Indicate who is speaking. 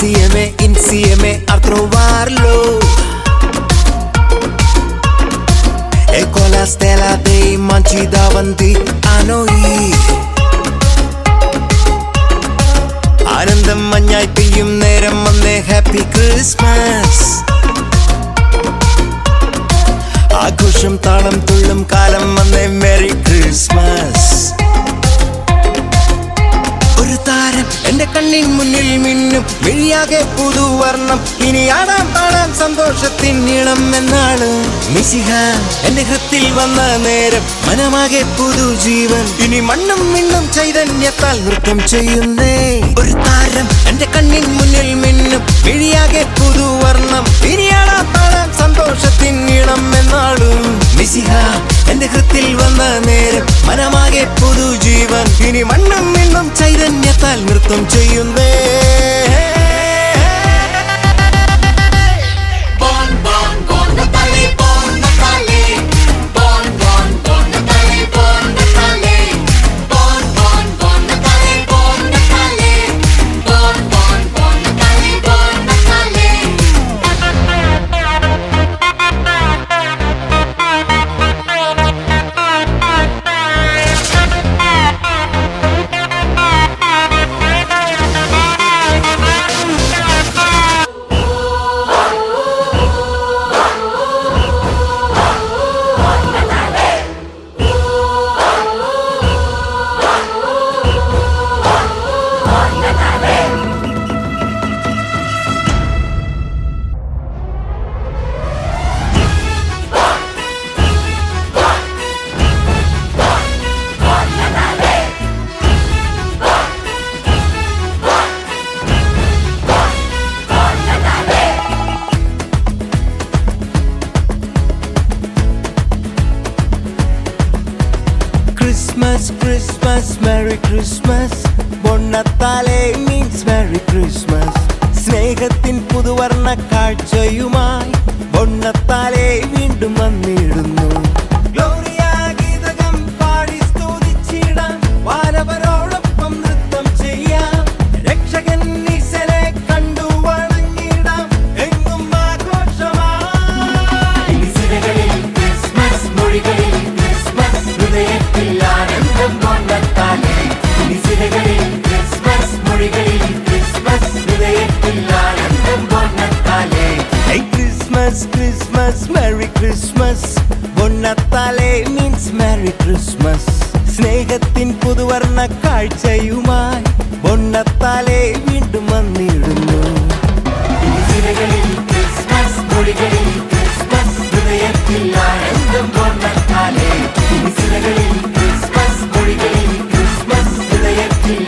Speaker 1: insieme a trovarlo. E con la stella dei manci davanti a noi. ആനന്ദം മഞ്ഞായി പെയ്യും നേരം വന്നേ ഹാപ്പി ക്രിസ്മസ്. ആഘോഷം താളം തുള്ളും കാലം വന്നേ മെറി ക്രിസ്മസ്. ഒരു താരം എന്റെ കണ്ണിൻ മുന്നിൽ മിന്നും മിഴിയാകെ പുതുവർണ്ണം. ഇനി ആടാം പാടാം സന്തോഷത്തിൻ നീളം എന്നാണ്. മിശിഹ എന്റെ ഹൃത്തിൽ വന്ന നേരം മനമാകെ പുതുജീവൻ. ഇനി മണ്ണും മിണ്ണും ചൈതന്യത്താൽ നൃത്തം ചെയ്യുന്നേ. ഒരു താരം എന്റെ കണ്ണിൻ മുന്നിൽ മിന്നും മിഴിയാകെ പുതുവർണ്ണം. ഇനി ആടാം പാടാം സന്തോഷത്തിൻ നീളം എന്നാണ്. മിശിഹ എന്റെ ഹൃത്തിൽ വന്ന നേരം മനമാകെ പുതുജീവൻ. ഇനി മണ്ണും മിണ്ണും ചൈതന്യത്താൽ നൃത്തം ചെയ്യുന്നേ. Christmas, Christmas, Merry Christmas. Bonnatale means Merry Christmas. സ്നേഹത്തിൻ പുതുവർണ്ണ കാഴ്ചയുമായി ബൊണ്ണത്താലെ വീണ്ടും വന്നിടുന്നു. ഗ്ലോറിയ ഗീതകം പാടി സ്തുതിച്ചിടാം. വാനവരോടൊപ്പം നൃത്തം ചെയ്യാം. രക്ഷകൻ ഈശനെ കണ്ടു വണങ്ങിടാം. എങ്ങും ആഘോഷമായി. ക്രിസ്മസ് മൊഴികളിൽ ക്രിസ്മസ് ഹൃദയത്തിൽ ആനന്ദം ബൊണ്ണത്താലെ. ക്രിസ്മസ് മൊഴികളിൽ ക്രിസ്മസ് ഹൃദയത്തിൽ ആനന്ദം ബൊണ്ണത്താലെ. Christmas, Christmas, Merry Christmas. ബൊണ്ണത്താലെ means Merry Christmas. സ്നേഹത്തിൻ പുതുവർണ്ണ കാഴ്ചയുമായി ബൊണ്ണത്താലെ വീണ്ടും വന്നിടുന്നു. ക്രിസ്മസ് മൊഴികളിൽ ക്രിസ്മസ് ഹൃദയത്തിൽ ആനന്ദം ബൊണ്ണത്താലെ. ക്രിസ്മസ് മൊഴികളിൽ ക്രിസ്മസ് ഹൃദയത്തിൽ